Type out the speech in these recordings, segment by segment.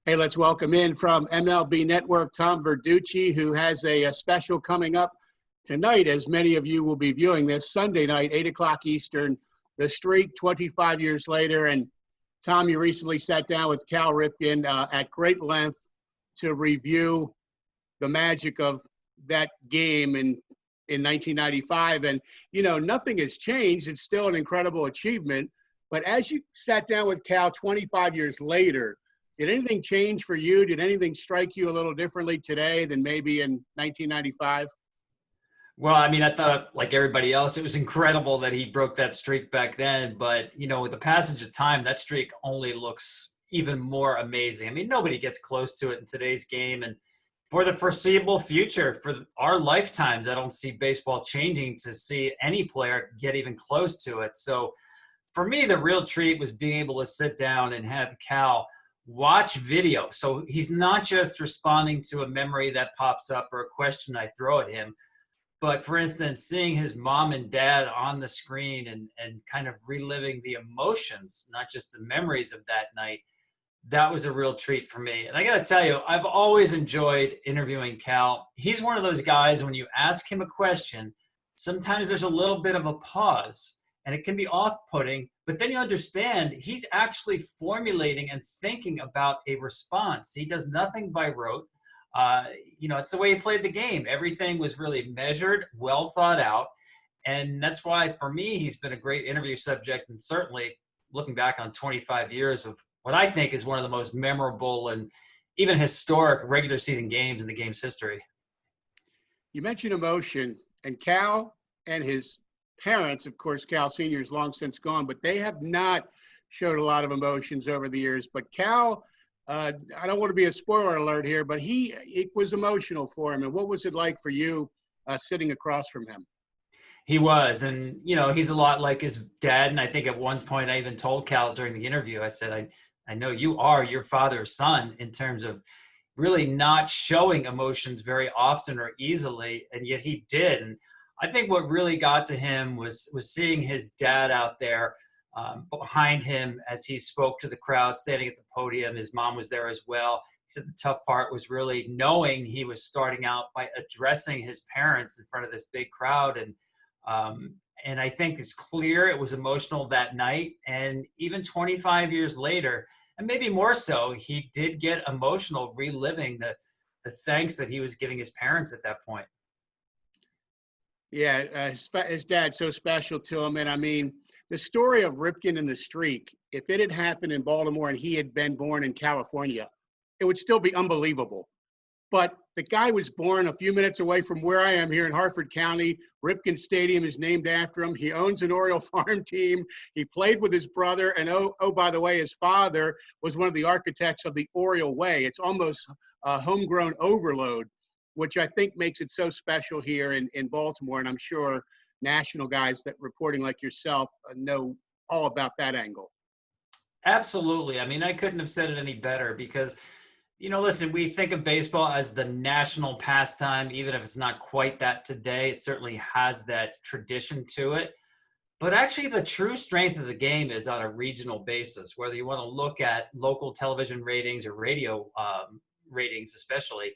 Hey, let's welcome in from MLB Network, Tom Verducci, who has a special coming up tonight, as many of you will be viewing this Sunday night, 8 o'clock Eastern, The Streak, 25 years later. And Tom, you recently sat down with Cal Ripken at great length to review the magic of that game in 1995. And, you know, nothing has changed. It's still an incredible achievement. But as you sat down with Cal 25 years later, did anything change for you? Did anything strike you a little differently today than maybe in 1995? Well, I mean, I thought, like everybody else, it was incredible that he broke that streak back then. But, with the passage of time, that streak only looks even more amazing. I mean, nobody gets close to it in today's game. And for the foreseeable future, for our lifetimes, I don't see baseball changing to see any player get even close to it. So for me, the real treat was being able to sit down and have Cal watch video. So he's not just responding to a memory that pops up or a question I throw at him, but for instance, seeing his mom and dad on the screen and kind of reliving the emotions, not just the memories of that night, that was a real treat for me. And I got to tell you, I've always enjoyed interviewing Cal. He's one of those guys, when you ask him a question, sometimes there's a little bit of a pause and it can be off-putting, but then you understand he's actually formulating and thinking about a response. He does nothing by rote. It's the way he played the game. Everything was really measured, well thought out. And that's why, for me, he's been a great interview subject, and certainly looking back on 25 years of what I think is one of the most memorable and even historic regular season games in the game's history. You mentioned emotion, and Cal and his parents, of course, Cal Sr. is long since gone, but they have not showed a lot of emotions over the years. But Cal, I don't want to be a spoiler alert here, but it was emotional for him. And what was it like for you sitting across from him? He was, and he's a lot like his dad. And I think at one point I even told Cal during the interview, I said, I know you are your father's son in terms of really not showing emotions very often or easily, and yet he did. And I think what really got to him was seeing his dad out there behind him as he spoke to the crowd, standing at the podium. His mom was there as well. He said the tough part was really knowing he was starting out by addressing his parents in front of this big crowd. And I think it's clear it was emotional that night. And even 25 years later, and maybe more so, he did get emotional reliving the thanks that he was giving his parents at that point. Yeah, his dad's so special to him. And I mean, the story of Ripken and the streak, if it had happened in Baltimore and he had been born in California, it would still be unbelievable. But the guy was born a few minutes away from where I am here in Harford County. Ripken Stadium is named after him. He owns an Oriole farm team. He played with his brother. And by the way, his father was one of the architects of the Oriole Way. It's almost a homegrown overload, which I think makes it so special here in Baltimore. And I'm sure national guys that reporting like yourself know all about that angle. Absolutely. I mean, I couldn't have said it any better because, listen, we think of baseball as the national pastime, even if it's not quite that today. It certainly has that tradition to it. But actually, the true strength of the game is on a regional basis, whether you want to look at local television ratings or radio ratings especially.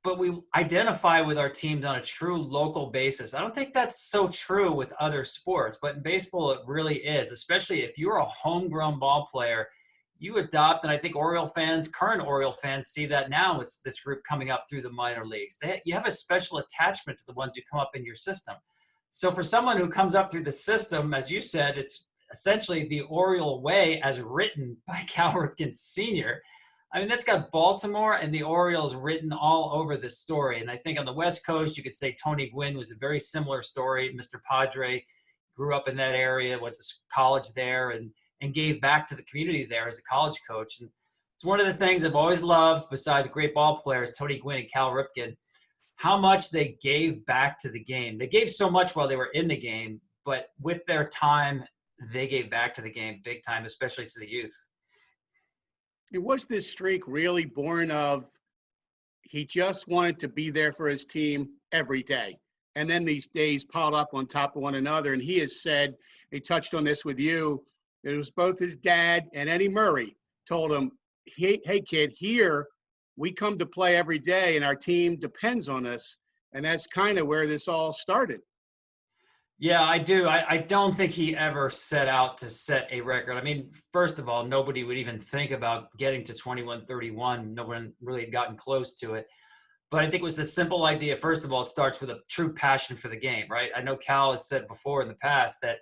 But we identify with our teams on a true local basis. I don't think that's so true with other sports, but in baseball, it really is, especially if you're a homegrown ball player. You adopt, and I think current Oriole fans see that now with this group coming up through the minor leagues. You have a special attachment to the ones who come up in your system. So for someone who comes up through the system, as you said, it's essentially the Oriole Way as written by Cal Ripken Sr. I mean, that's got Baltimore and the Orioles written all over this story. And I think on the West Coast, you could say Tony Gwynn was a very similar story. Mr. Padre grew up in that area, went to college there, and gave back to the community there as a college coach. And it's one of the things I've always loved, besides great ball players, Tony Gwynn and Cal Ripken, how much they gave back to the game. They gave so much while they were in the game, but with their time, they gave back to the game big time, especially to the youth. Was this streak really born of he just wanted to be there for his team every day? And then these days piled up on top of one another. And he has said, he touched on this with you, it was both his dad and Eddie Murray told him, hey kid, here we come to play every day and our team depends on us. And that's kind of where this all started. Yeah, I do. I don't think he ever set out to set a record. I mean, first of all, nobody would even think about getting to 21-31. No one really had gotten close to it. But I think it was the simple idea. First of all, it starts with a true passion for the game, right? I know Cal has said before in the past that,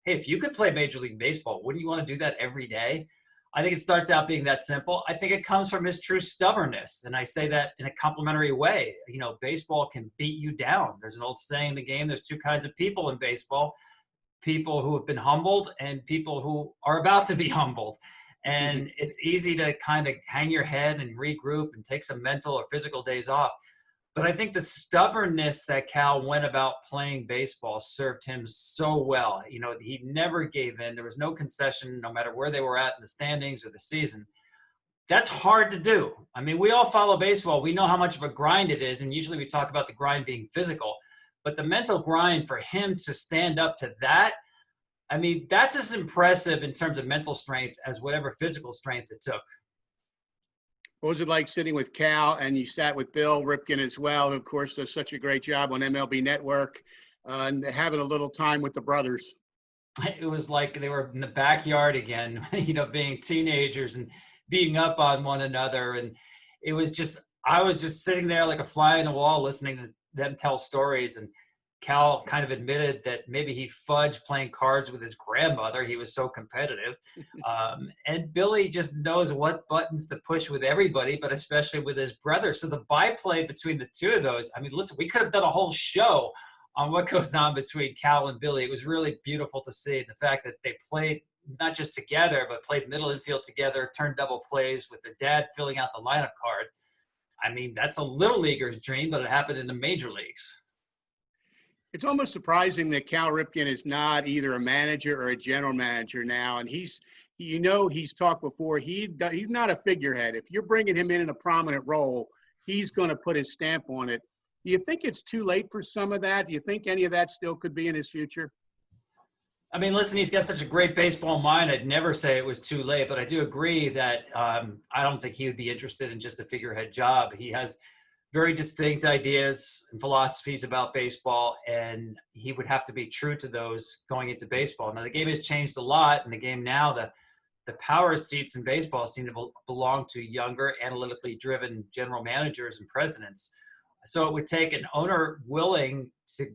hey, if you could play Major League Baseball, wouldn't you want to do that every day? I think it starts out being that simple. I think it comes from his true stubbornness. And I say that in a complimentary way. You know, baseball can beat you down. There's an old saying in the game, there's two kinds of people in baseball: people who have been humbled and people who are about to be humbled. And it's easy to kind of hang your head and regroup and take some mental or physical days off. But I think the stubbornness that Cal went about playing baseball served him so well. You know, he never gave in. There was no concession, no matter where they were at in the standings or the season. That's hard to do. I mean, we all follow baseball. We know how much of a grind it is. And usually we talk about the grind being physical. But the mental grind for him to stand up to that, I mean, that's as impressive in terms of mental strength as whatever physical strength it took. What was it like sitting with Cal, and you sat with Bill Ripken as well, who of course does such a great job on MLB Network, and having a little time with the brothers? It was like they were in the backyard again, you know, being teenagers and beating up on one another. And it was just, I was just sitting there like a fly on the wall listening to them tell stories. And Cal kind of admitted that maybe he fudged playing cards with his grandmother. He was so competitive. And Billy just knows what buttons to push with everybody, but especially with his brother. So the byplay between the two of those, I mean, listen, we could have done a whole show on what goes on between Cal and Billy. It was really beautiful to see. And the fact that they played not just together, but played middle infield together, turned double plays with their dad filling out the lineup card. I mean, that's a little leaguer's dream, but it happened in the major leagues. It's almost surprising that Cal Ripken is not either a manager or a general manager now. And he's talked before, he's not a figurehead. If you're bringing him in a prominent role, he's going to put his stamp on it. Do you think it's too late for some of that? Do you think any of that still could be in his future? I mean, listen, he's got such a great baseball mind. I'd never say it was too late, but I do agree that I don't think he would be interested in just a figurehead job. He has very distinct ideas and philosophies about baseball, and he would have to be true to those going into baseball. Now, the game has changed a lot. In the game now, the power seats in baseball seem to belong to younger, analytically driven general managers and presidents. So it would take an owner willing to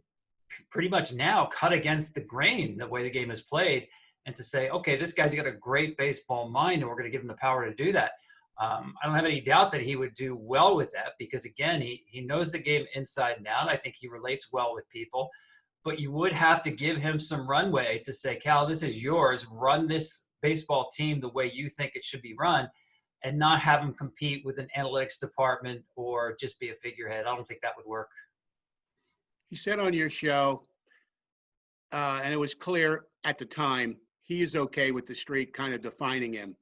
pretty much now cut against the grain, the way the game is played, and to say, okay, this guy's got a great baseball mind, and we're going to give him the power to do that. I don't have any doubt that he would do well with that because, again, he knows the game inside and out. I think he relates well with people. But you would have to give him some runway to say, Cal, this is yours. Run this baseball team the way you think it should be run, and not have him compete with an analytics department or just be a figurehead. I don't think that would work. He said on your show, and it was clear at the time, he is okay with the streak kind of defining him.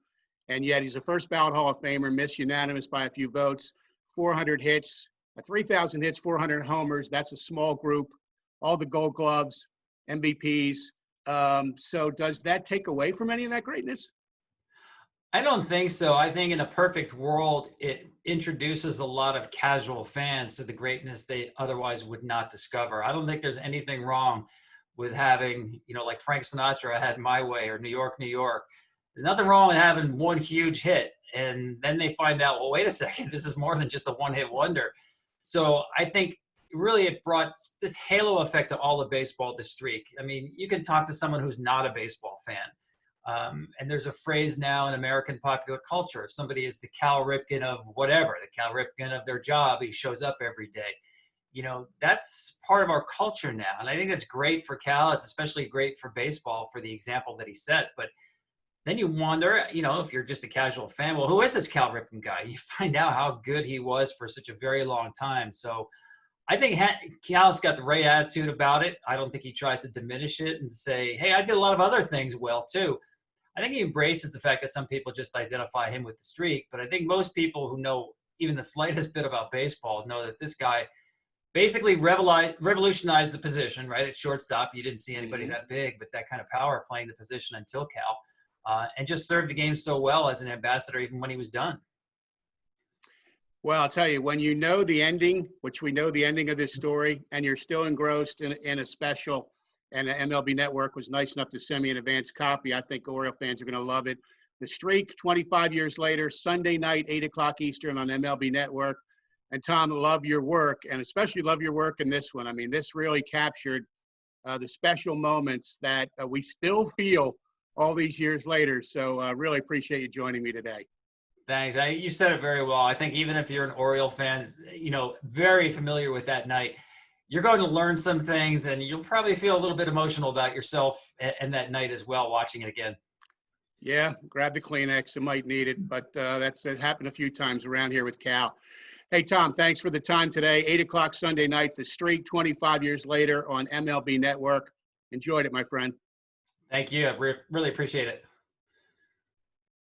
And yet he's a first ballot Hall of Famer, missed unanimous by a few votes, 400 hits, 3,000 hits, 400 homers. That's a small group, all the Gold Gloves, MVPs. So does that take away from any of that greatness? I don't think so. I think in a perfect world, it introduces a lot of casual fans to the greatness they otherwise would not discover. I don't think there's anything wrong with having, you know, like Frank Sinatra had My Way or New York, New York. There's nothing wrong with having one huge hit. And then they find out, well, wait a second, this is more than just a one-hit wonder. So I think really it brought this halo effect to all of baseball, the streak. I mean, you can talk to someone who's not a baseball fan. And there's a phrase now in American popular culture. If somebody is the Cal Ripken of whatever, the Cal Ripken of their job, he shows up every day. You know, that's part of our culture now. And I think that's great for Cal. It's especially great for baseball for the example that he set. But then you wonder, you know, if you're just a casual fan, well, who is this Cal Ripken guy? You find out how good he was for such a very long time. So I think Cal's got the right attitude about it. I don't think he tries to diminish it and say, hey, I did a lot of other things well, too. I think he embraces the fact that some people just identify him with the streak. But I think most people who know even the slightest bit about baseball know that this guy basically revolutionized the position, right? At shortstop, you didn't see anybody that big with that kind of power playing the position until Cal. and just served the game so well as an ambassador, even when he was done. Well, I'll tell you, when you know the ending, which we know the ending of this story, and you're still engrossed in a special, and the MLB Network was nice enough to send me an advance copy, I think Oriole fans are going to love it. The Streak, 25 years later, Sunday night, 8 o'clock Eastern on MLB Network. And Tom, love your work, and especially love your work in this one. I mean, this really captured the special moments that we still feel all these years later. So really appreciate you joining me today. Thanks. You said it very well. I think even if you're an Oriole fan, very familiar with that night, you're going to learn some things, and you'll probably feel a little bit emotional about yourself and that night as well, watching it again. Yeah, grab the Kleenex. It might need it, but that's happened a few times around here with Cal. Hey, Tom, thanks for the time today. 8 o'clock Sunday night, The Streak, 25 years later on MLB Network. Enjoyed it, my friend. Thank you. I really appreciate it.